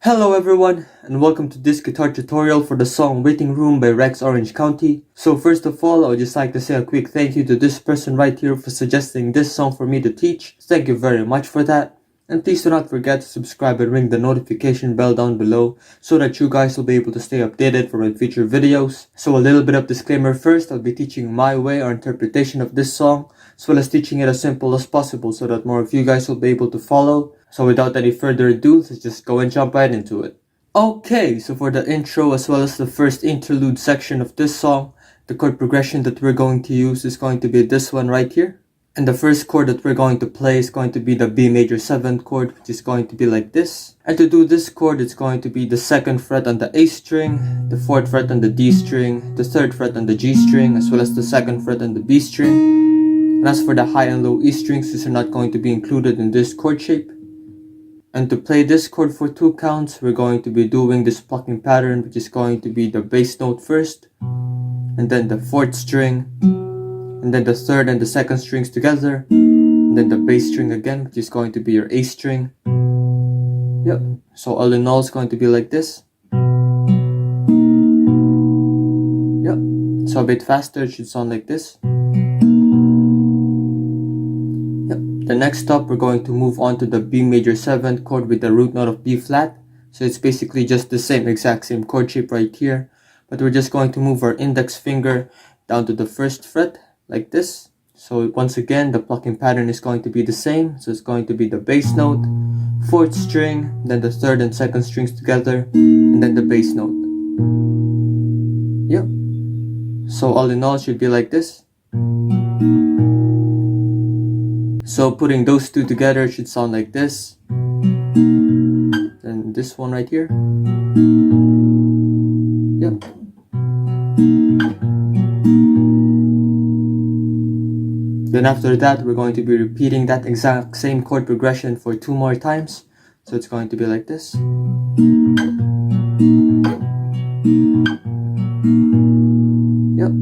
Hello everyone, and welcome to this guitar tutorial for the song Waiting Room by Rex Orange County. So first of all, I would just like to say a quick thank you to this person right here for suggesting this song for me to teach. Thank you very much for that. And please do not forget to subscribe and ring the notification bell down below so that you guys will be able to stay updated for my future videos. So a little bit of disclaimer first, I'll be teaching my way or interpretation of this song, as well as teaching it as simple as possible so that more of you guys will be able to follow. So without any further ado, let's just go and jump right into it. Okay, so for the intro as well as the first interlude section of this song, the chord progression that we're going to use is going to be this one right here. And the first chord that we're going to play is going to be the B major 7th chord, which is going to be like this. And to do this chord, it's going to be the 2nd fret on the A string, the 4th fret on the D string, the 3rd fret on the G string, as well as the 2nd fret on the B string. And as for the high and low E strings, these are not going to be included in this chord shape. And to play this chord for 2 counts, we're going to be doing this plucking pattern, which is going to be the bass note first, and then the 4th string, and then the 3rd and the 2nd strings together, and then the bass string again, which is going to be your A string. Yep, so all in all, it's going to be like this. Yep, so a bit faster, it should sound like this. The next up, we're going to move on to the B major 7th chord with the root note of B flat. So it's basically just the exact same chord shape right here. But we're just going to move our index finger down to the 1st fret, like this. So once again, the plucking pattern is going to be the same. So it's going to be the bass note, 4th string, then the 3rd and 2nd strings together, and then the bass note. Yep. So all in all, it should be like this. So putting those two together, it should sound like this. Then this one right here. Yep. Then after that, we're going to be repeating that exact same chord progression for 2 more times. So it's going to be like this. Yep.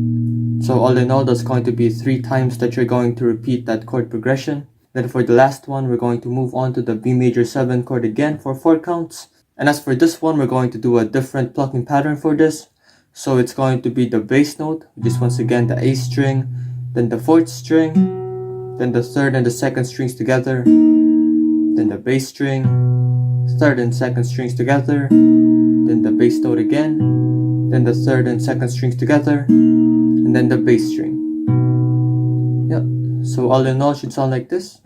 So all in all, that's going to be 3 times that you're going to repeat that chord progression. Then for the last one, we're going to move on to the B major 7 chord again for 4 counts. And as for this one, we're going to do a different plucking pattern for this. So it's going to be the bass note, which is once again the A string, then the 4th string, then the 3rd and the 2nd strings together, then the bass string, 3rd and 2nd strings together, then the bass note again, then the 3rd and 2nd strings together, and then the bass string. Yep, so all in all, it should sound like this.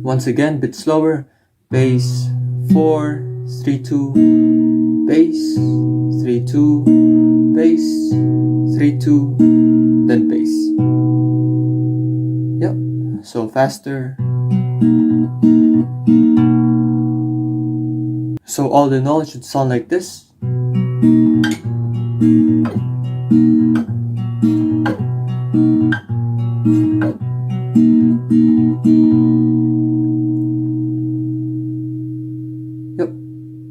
Once again, bit slower. Bass, 4, 3, 2, bass, 3, 2, bass, 3, 2, then bass. Yep, so faster. So all in all, it should sound like this. Yep,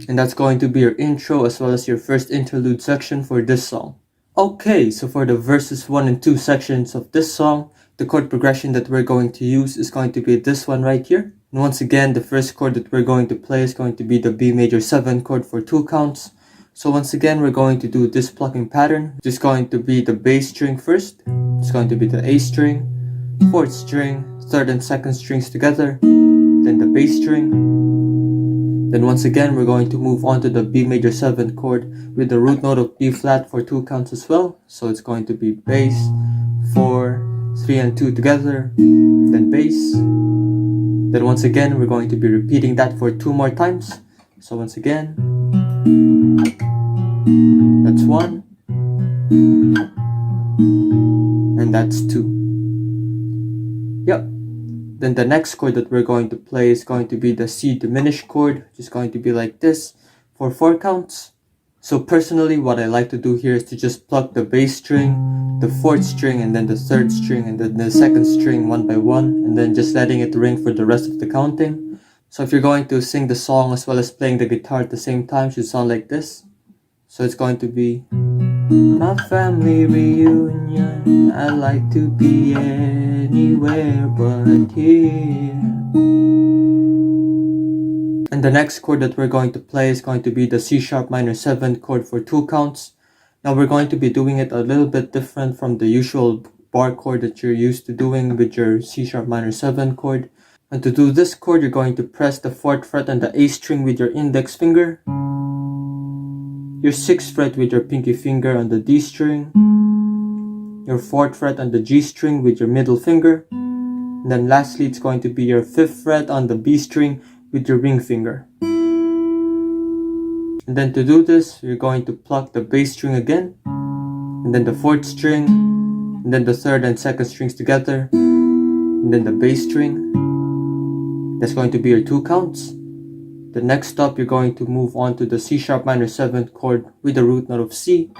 and that's going to be your intro as well as your first interlude section for this song. Okay, so for the verses 1 and 2 sections of this song, the chord progression that we're going to use is going to be this one right here. And once again, the first chord that we're going to play is going to be the B major 7 chord for 2 counts. So once again, we're going to do this plucking pattern, which is going to be the bass string first. It's going to be the A string, 4th string, 3rd and 2nd strings together, then the bass string. Then once again, we're going to move on to the B major 7th chord with the root note of B flat for 2 counts as well. So it's going to be bass, 4, 3 and 2 together, then bass. Then once again, we're going to be repeating that for 2 more times. So once again, that's 1, and that's 2. Yep. Then the next chord that we're going to play is going to be the C diminished chord, which is going to be like this for 4 counts. So personally, what I like to do here is to just pluck the bass string, the 4th string, and then the 3rd string, and then the 2nd string one by one, and then just letting it ring for the rest of the counting. So if you're going to sing the song as well as playing the guitar at the same time, it should sound like this. So it's going to be My family reunion, I like to be anywhere but here. And the next chord that we're going to play is going to be the C sharp minor 7 chord for 2 counts. Now we're going to be doing it a little bit different from the usual bar chord that you're used to doing with your C sharp minor 7 chord. And to do this chord, you're going to press the 4th fret on the A string with your index finger, your 6th fret with your pinky finger on the D string, your 4th fret on the G string with your middle finger, and then lastly it's going to be your 5th fret on the B string with your ring finger. And then to do this, you're going to pluck the bass string again, and then the 4th string, and then the 3rd and 2nd strings together, and then the bass string. That's going to be your 2 counts. The next stop, you're going to move on to the C sharp minor 7th chord with the root note of C,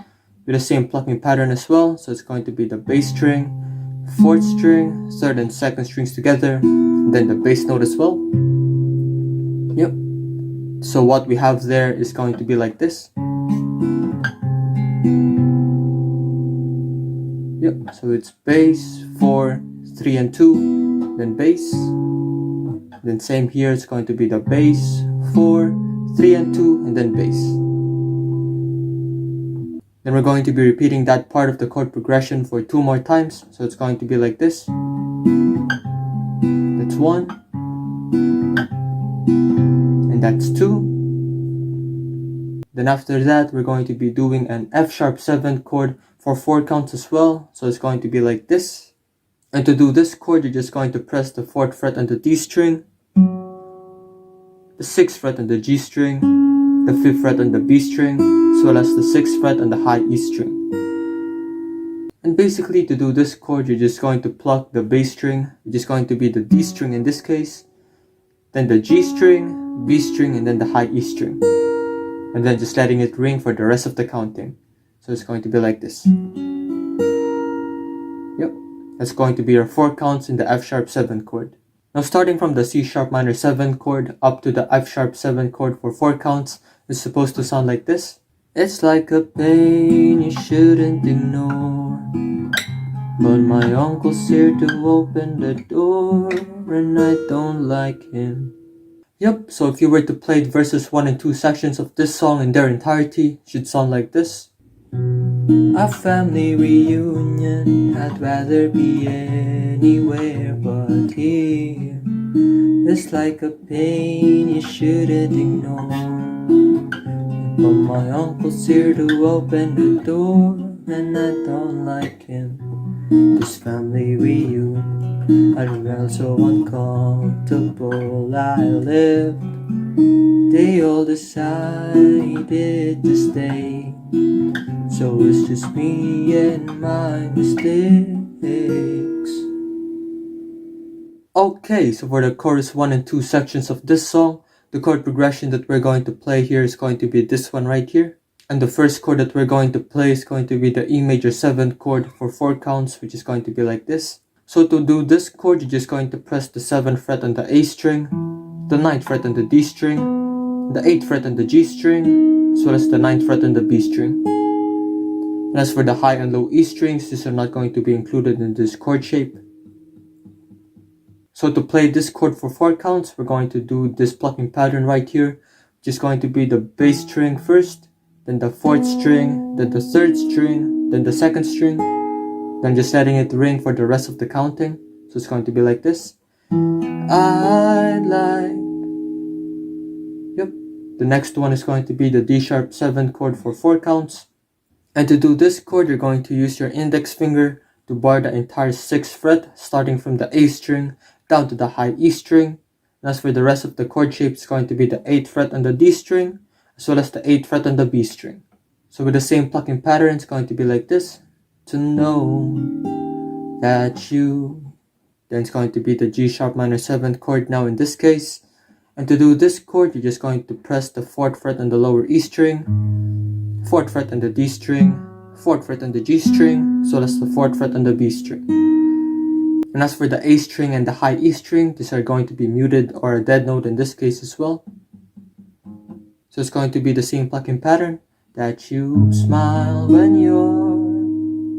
with the same plucking pattern as well. So it's going to be the bass string, 4th string, 3rd and 2nd strings together, and then the bass note as well. Yep. So what we have there is going to be like this. Yep. So it's bass, 4, 3 and 2, then bass. Then same here, it's going to be the bass, 4, 3 and 2, and then bass. Then we're going to be repeating that part of the chord progression for 2 more times. So it's going to be like this. That's 1. And that's 2. Then after that, we're going to be doing an F sharp 7 chord for 4 counts as well. So it's going to be like this. And to do this chord, you're just going to press the 4th fret on the D string, the 6th fret on the G string, the 5th fret on the B string, as well as the 6th fret on the high E string. And basically to do this chord, you're just going to pluck the bass string, which is going to be the D string in this case, then the G string, B string, and then the high E string. And then just letting it ring for the rest of the counting. So it's going to be like this. Yep, that's going to be your 4 counts in the F sharp 7 chord. Now starting from the C sharp minor 7 chord up to the F sharp 7 chord for 4 counts is supposed to sound like this. It's like a pain you shouldn't ignore, but my uncle's here to open the door, and I don't like him. Yep, so if you were to play verses 1 and 2 sections of this song in their entirety, it should sound like this. A family reunion, I'd rather be anywhere but here. It's like a pain you shouldn't ignore, but my uncle's here to open the door, and I don't like him. This family reunion, I felt so uncomfortable. I left, they all decided to stay, so it's just me and my mistakes. Okay, so for the chorus 1 and 2 sections of this song, the chord progression that we're going to play here is going to be this one right here. And the first chord that we're going to play is going to be the E major 7th chord for 4 counts, which is going to be like this. So to do this chord, you're just going to press the 7th fret on the A string, the 9th fret on the D string, the 8th fret on the G string, as well as the 9th fret on the B string. And as for the high and low E strings, these are not going to be included in this chord shape. So to play this chord for 4 counts, we're going to do this plucking pattern right here, which is going to be the bass string first, then the 4th string, then the 3rd string, then the 2nd string, then just letting it ring for the rest of the counting. So it's going to be like this. I'd like. Yep. The next one is going to be the D sharp 7 chord for 4 counts. And to do this chord, you're going to use your index finger to bar the entire 6th fret, starting from the A string down to the high E string. And as for the rest of the chord shape, it's going to be the 8th fret on the D string, as well as the 8th fret on the B string. So with the same plucking pattern, it's going to be like this. To know that you. Then it's going to be the G sharp minor 7th chord now in this case. And to do this chord, you're just going to press the 4th fret on the lower E string, 4th fret on the D string, 4th fret on the G string, as well as the 4th fret on the B string. And as for the A string and the high E string, these are going to be muted or a dead note in this case as well. So it's going to be the same plucking pattern. that you smile when you're.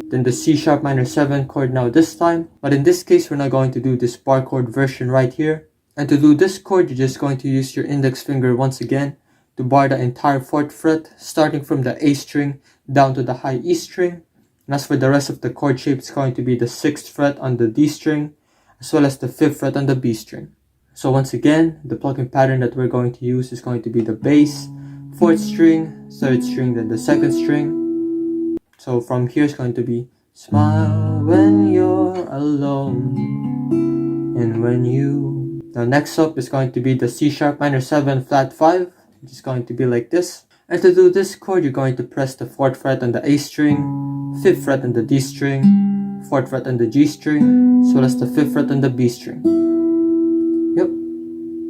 Then the C sharp minor 7 chord now this time. But in this case, we're not going to do this bar chord version right here. And to do this chord, you're just going to use your index finger once again to bar the entire 4th fret, starting from the A string down to the high E string. And as for the rest of the chord shape, it's going to be the 6th fret on the D string, as well as the 5th fret on the B string. So once again, the plucking pattern that we're going to use is going to be the bass, 4th string, 3rd string, then the 2nd string. So from here it's going to be smile when you're alone, and when you. Now next up is going to be the C sharp minor 7 flat 5, which is going to be like this. And to do this chord, you're going to press the 4th fret on the A string, 5th fret on the D string, 4th fret on the G string, as well as the 5th fret on the B string. Yep.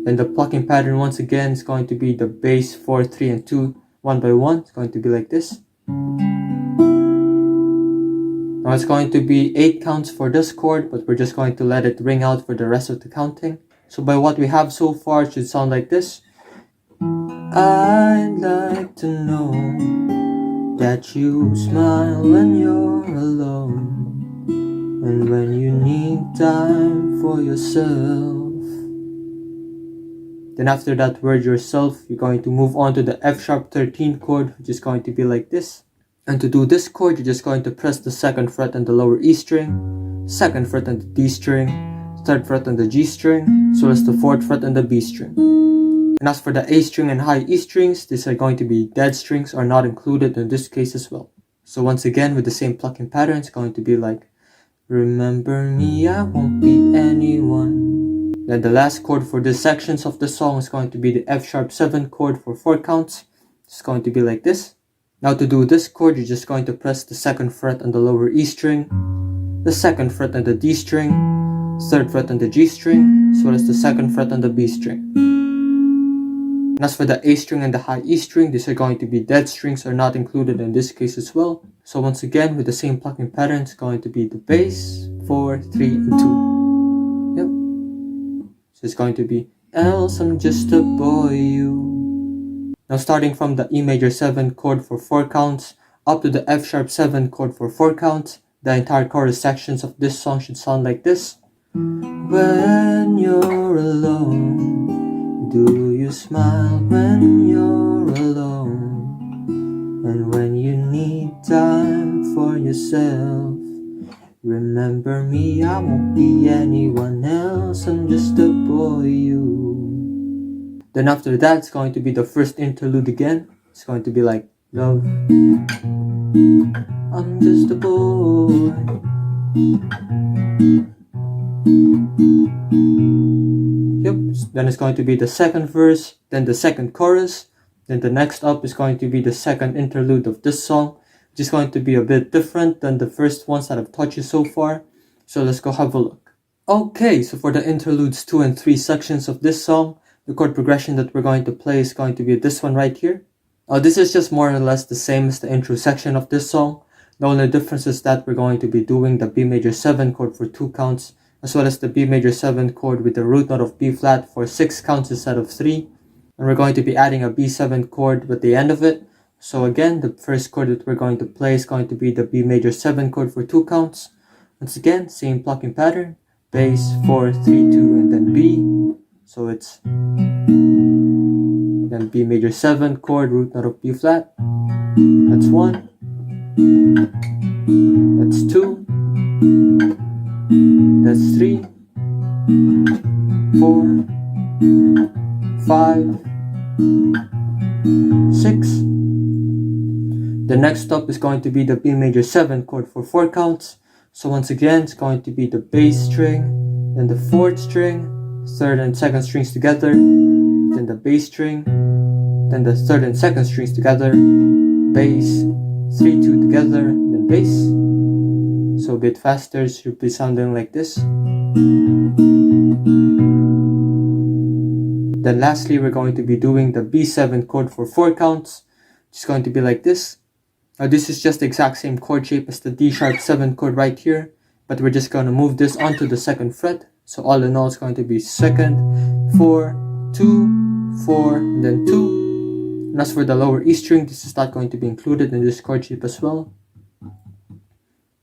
Then the plucking pattern once again is going to be the bass 4, 3, and 2, 1 by 1. It's going to be like this. Now it's going to be 8 counts for this chord, but we're just going to let it ring out for the rest of the counting. So by what we have so far, it should sound like this. I'd like to know that you smile when you're alone, and when you need time for yourself. Then after that word yourself, you're going to move on to the F sharp 13 chord, which is going to be like this. And to do this chord, you're just going to press the 2nd fret on the lower E string, 2nd fret on the D string, 3rd fret on the G string, as well as the 4th fret on the B string. And as for the A string and high E strings, these are going to be dead strings, are not included in this case as well. So once again, with the same plucking pattern, it's going to be like, remember me, I won't be anyone. Then the last chord for this sections of the song is going to be the F sharp 7 chord for 4 counts. It's going to be like this. Now to do this chord, you're just going to press the 2nd fret on the lower E string, the 2nd fret on the D string, 3rd fret on the G string, as well as the 2nd fret on the B string. And as for the A string and the high E string, these are going to be dead strings, are not included in this case as well. So once again, with the same plucking pattern, it's going to be the bass, 4, 3, and 2. Yep. So it's going to be, else I'm just a boy, you. Now starting from the E major 7 chord for 4 counts, up to the F sharp 7 chord for 4 counts, the entire chorus sections of this song should sound like this. When you're alone, do you smile when you're alone? And when you need time for yourself, remember me, I won't be anyone else, I'm just a boy, you. Then after that, it's going to be the first interlude again. It's going to be like, love, I'm just a boy. Yep, then it's going to be the second verse, then the second chorus, then the next up is going to be the second interlude of this song, which is going to be a bit different than the first ones that I've taught you so far. So let's go have a look. Okay, so for the interludes 2 and 3 sections of this song, the chord progression that we're going to play is going to be this one right here. This is just more or less the same as the intro section of this song. The only difference is that we're going to be doing the B major 7 chord for 2 counts, as well as the B major 7 chord with the root note of B flat for 6 counts instead of 3. And we're going to be adding a B7 chord with the end of it. So again, the first chord that we're going to play is going to be the B major 7 chord for 2 counts. Once again, same plucking pattern, bass, 4, 3, 2, and then B. So it's then B major 7 chord, root note of B flat. That's 1. That's 2. That's 3, 4, 5, 6. The next up is going to be the B major 7 chord for 4 counts. So once again, it's going to be the bass string, then the 4th string, 3rd and 2nd strings together, then the bass string, then the 3rd and 2nd strings together, bass, 3, 2 together, then bass. So a bit faster, it should be sounding like this. Then lastly, we're going to be doing the B7 chord for 4 counts, which is going to be like this. Now this is just the exact same chord shape as the D sharp 7 chord right here, but we're just going to move this onto the 2nd fret. So all in all, it's going to be 2nd, 4, 2, 4, and then 2. And as for the lower E string, this is not going to be included in this chord shape as well. And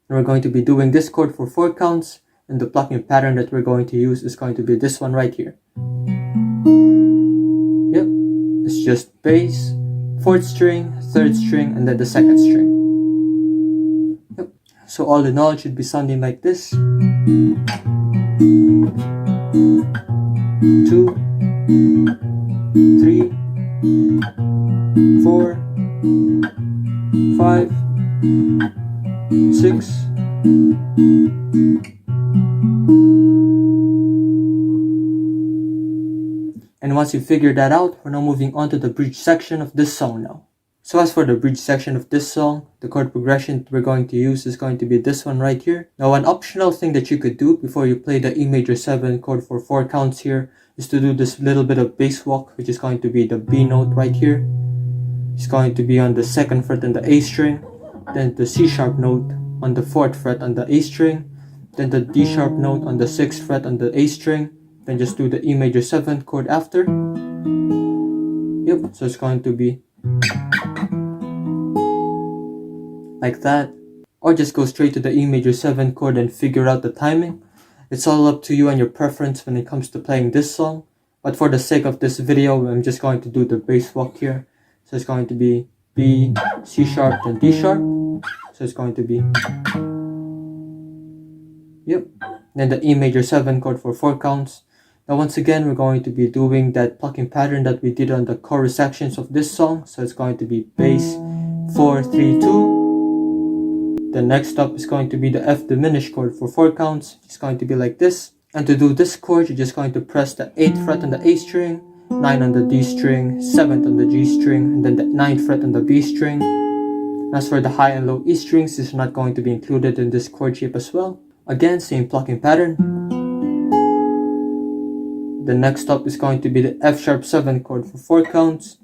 we're going to be doing this chord for 4 counts, and the plucking pattern that we're going to use is going to be this one right here. Yep, it's just bass, 4th string, 3rd string, and then the 2nd string. Yep. So all in all, it should be sounding like this. 2, 3, 4, 5, 6. And once you figure that out, we're now moving on to the bridge section of this song now. So as for the bridge section of this song, the chord progression we're going to use is going to be this one right here. Now an optional thing that you could do before you play the E major 7 chord for 4 counts here is to do this little bit of bass walk, which is going to be the B note right here. It's going to be on the 2nd fret on the A string, then the C sharp note on the 4th fret on the A string, then the D sharp note on the 6th fret on the A string, then just do the E major 7th chord after. Yep, so it's going to be like that. Or just go straight to the E major 7th chord and figure out the timing. It's all up to you and your preference when it comes to playing this song. But for the sake of this video, I'm just going to do the bass walk here. So it's going to be B, C sharp, then D sharp. So it's going to be, yep, then the E major 7 chord for 4 counts. Now once again, we're going to be doing that plucking pattern that we did on the chorus sections of this song. So it's going to be bass, 4, 3, 2. The next up is going to be the F diminished chord for 4 counts. It's going to be like this. And to do this chord, you're just going to press the 8th fret on the A string, 9 on the D string, 7th on the G string, and then the 9th fret on the B string. As for the high and low E strings, this is not going to be included in this chord shape as well. Again, same plucking pattern. The next up is going to be the F sharp 7 chord for 4 counts,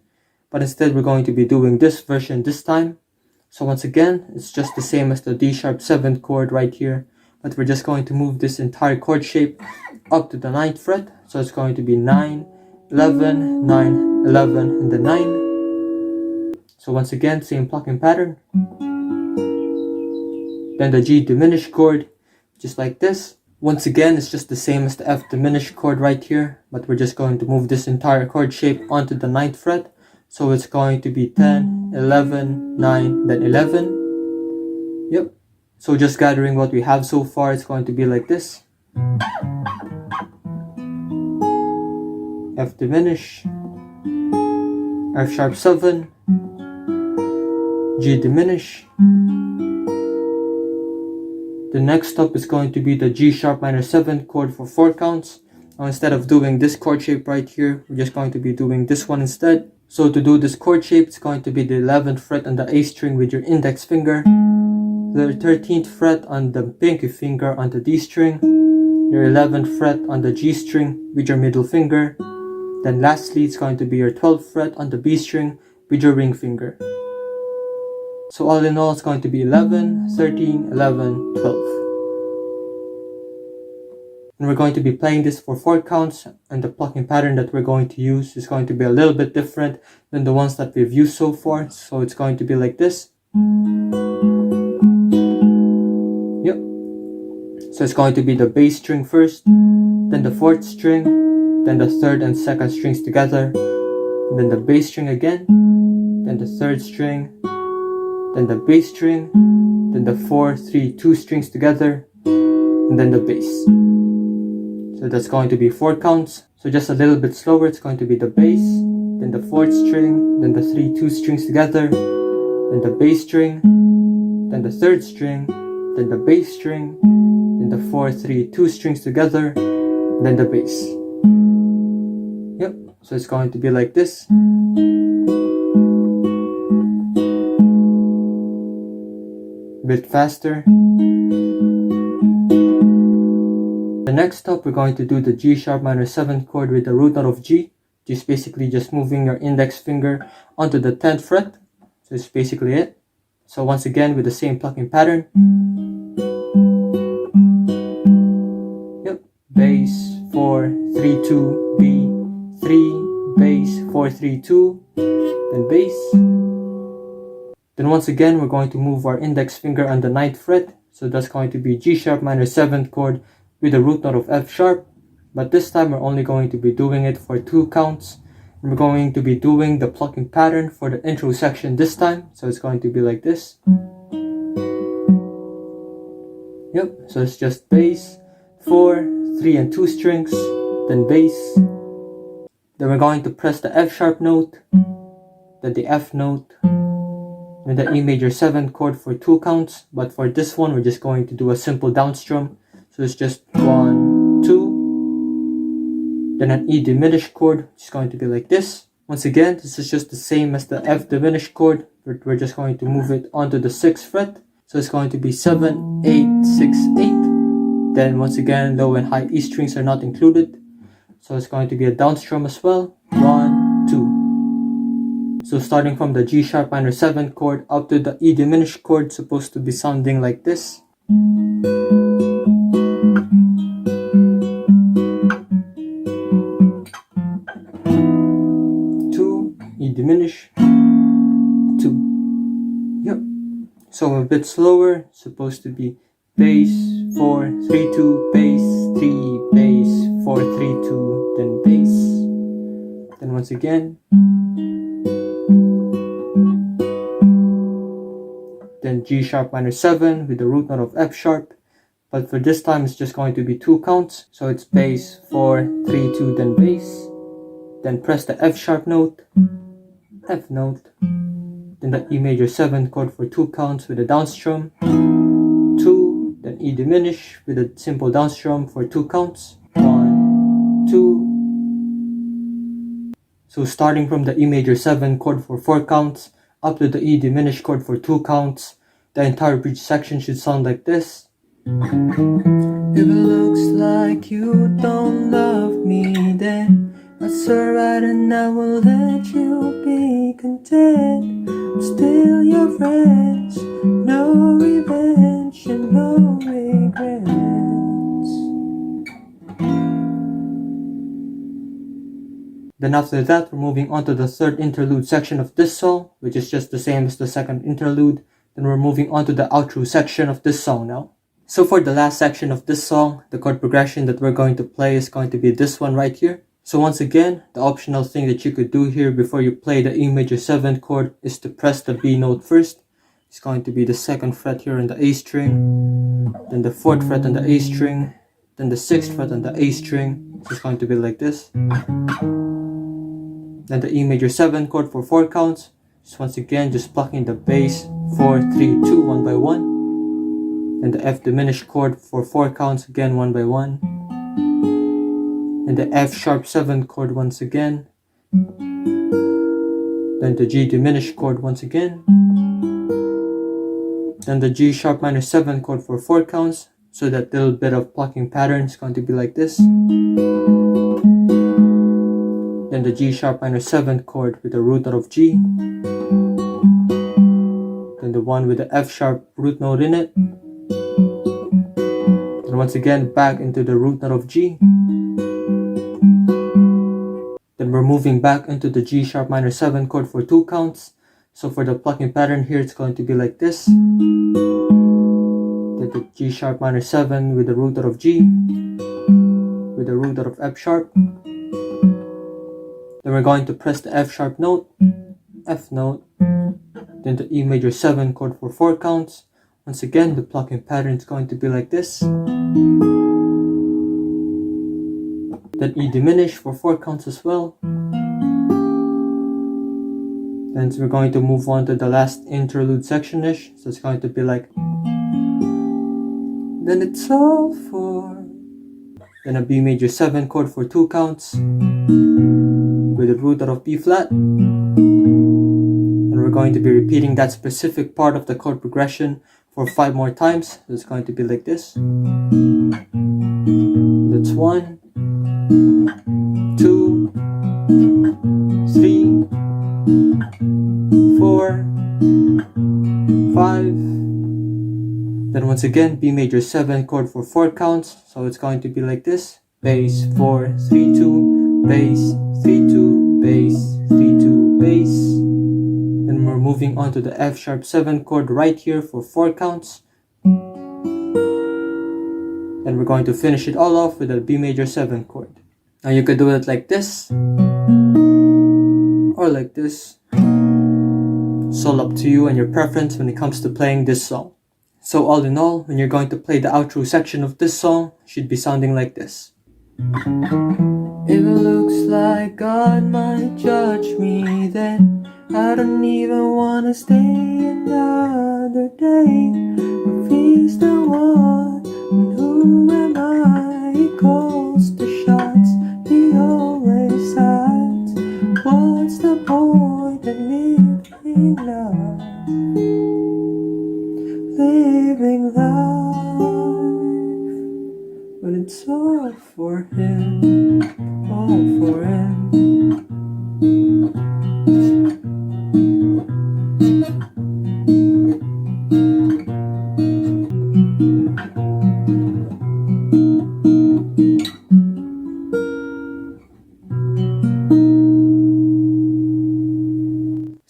but instead we're going to be doing this version this time. So once again, it's just the same as the D sharp 7th chord right here, but we're just going to move this entire chord shape up to the 9th fret. So it's going to be 9, 11, 9, 11, and then 9. So once again, same plucking pattern. Then the G diminished chord, just like this. Once again, it's just the same as the F diminished chord right here, but we're just going to move this entire chord shape onto the 9th fret. So it's going to be 10, 11, 9, then 11. Yep. So just gathering what we have so far, it's going to be like this. F diminished, F sharp 7, G diminished. The next step is going to be the G sharp minor 7th chord for 4 counts. Now instead of doing this chord shape right here, we're just going to be doing this one instead. So to do this chord shape, it's going to be the 11th fret on the A string with your index finger, the 13th fret on the pinky finger on the D string, your 11th fret on the G string with your middle finger, then lastly it's going to be your 12th fret on the B string with your ring finger. So all in all, it's going to be 11, 13, 11, 12. And we're going to be playing this for 4 counts, and the plucking pattern that we're going to use is going to be a little bit different than the ones that we've used so far. So it's going to be like this. Yep. So it's going to be the bass string first, then the 4th string, then the 3rd and 2nd strings together, then the bass string again, then the 3rd string, then the bass string, then the 4, 3, 2 strings together, and then the bass. So that's going to be 4 counts. So just a little bit slower, it's going to be the bass, then the 4th string, then the 3, 2 strings together, then the bass string, then the 3rd string, then the bass string, then the 4, 3, 2 strings together, then the bass. Yep, so it's going to be like this. A bit faster. The next up, we're going to do the G sharp minor 7th chord with the root note of G, which is basically just moving your index finger onto the 10th fret. So it's basically it. So once again, with the same plucking pattern. Yep, bass, 4, 3, 2, B, 3, bass, 4, 3, 2. then bass. Then once again, we're going to move our index finger on the 9th fret. So that's going to be G sharp minor 7th chord with a root note of F sharp. But this time we're only going to be doing it for 2 counts. And we're going to be doing the plucking pattern for the intro section this time. So it's going to be like this. Yep, so it's just bass, 4, 3 and 2 strings, then bass. Then we're going to press the F sharp note, then the F note, and the E major 7th chord for 2 counts. But for this one, we're just going to do a simple down strum. So it's just 1, 2, then an E diminished chord, which is going to be like this. Once again, this is just the same as the F diminished chord, but we're just going to move it onto the 6th fret. So it's going to be 7, 8, 6, 8. Then once again, low and high E strings are not included. So it's going to be a down strum as well. 1, 2. So starting from the G sharp minor 7th chord up to the E diminished chord, supposed to be sounding like this. 2, E diminished, 2. Yep. So a bit slower, supposed to be bass, 4, 3, 2, bass, 3, bass, 4, 3, 2, then bass. Then once again. Then G sharp minor 7 with the root note of F sharp. But for this time, it's just going to be 2 counts. So it's bass, 4, 3, 2, then bass. Then press the F sharp note, F note. Then the E major 7th chord for 2 counts with a down strum. 2, then E diminish with a simple down strum for 2 counts. 1, 2. So starting from the E major 7 chord for 4 counts up to the E diminished chord for 2 counts, the entire bridge section should sound like this. If it looks like you don't love me, then that's alright and I will let you be content. I'm still your friends, no revenge and no regrets. Then after that, we're moving on to the 3rd interlude section of this song, which is just the same as the 2nd interlude. Then we're moving on to the outro section of this song now. So for the last section of this song, the chord progression that we're going to play is going to be this one right here. So once again, the optional thing that you could do here before you play the E major 7th chord is to press the B note first. It's going to be the 2nd fret here on the A string, then the 4th fret on the A string, then the 6th fret on the A string. So it's going to be like this. Then the E major 7th chord for 4 counts. Just once again, just plucking the bass, 4, 3, 2, 1 by 1. And the F diminished chord for 4 counts again, 1 by 1. And the F sharp 7th chord once again. Then the G diminished chord once again. Then the G sharp minor 7th chord for 4 counts. So that little bit of plucking pattern is going to be like this. Then the G sharp minor 7th chord with the root note of G. Then the one with the F sharp root note in it. And once again back into the root note of G. Then we're moving back into the G sharp minor 7th chord for 2 counts. So for the plucking pattern here, it's going to be like this. Then the G sharp minor 7 with the root note of G, with the root note of F sharp. Then we're going to press the F sharp note, F note, then the E major 7 chord for 4 counts. Once again, the plucking pattern is going to be like this. Then E diminish for 4 counts as well. Then we're going to move on to the last interlude section-ish. So it's going to be like, then it's all for. Then a B major 7 chord for 2 counts with the root out of B flat. And we're going to be repeating that specific part of the chord progression for 5 more times. So it's going to be like this. That's 1, 2, 3, 4, 5. Then once again, B major 7 chord for 4 counts. So it's going to be like this. Bass, 4, 3, 2, bass, 3, 2, bass, 3, 2, bass. moving on to the F sharp 7 chord right here for 4 counts. Then we're going to finish it all off with a B major 7 chord. Now you could do it like this, or like this. It's all up to you and your preference when it comes to playing this song. So all in all, when you're going to play the outro section of this song, it should be sounding like this. If it looks like God might judge me, then I don't even wanna stay another day. If he's the one, then who am I? He calls the shots, he always hides. What's the point of living life? Living life when it's all for him, all for him.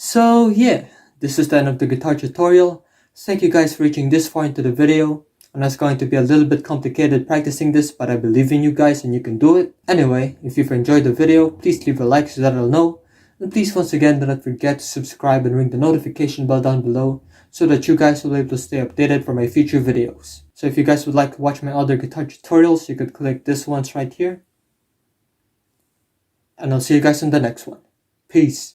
So yeah, this is the end of the guitar tutorial. Thank you guys for reaching this far into the video. And it's going to be a little bit complicated practicing this, but I believe in you guys and you can do it. Anyway, if you've enjoyed the video, please leave a like so that I'll know. And please once again do not forget to subscribe and ring the notification bell down below so that you guys will be able to stay updated for my future videos. So if you guys would like to watch my other guitar tutorials, you could click this one right here. And I'll see you guys in the next one. Peace.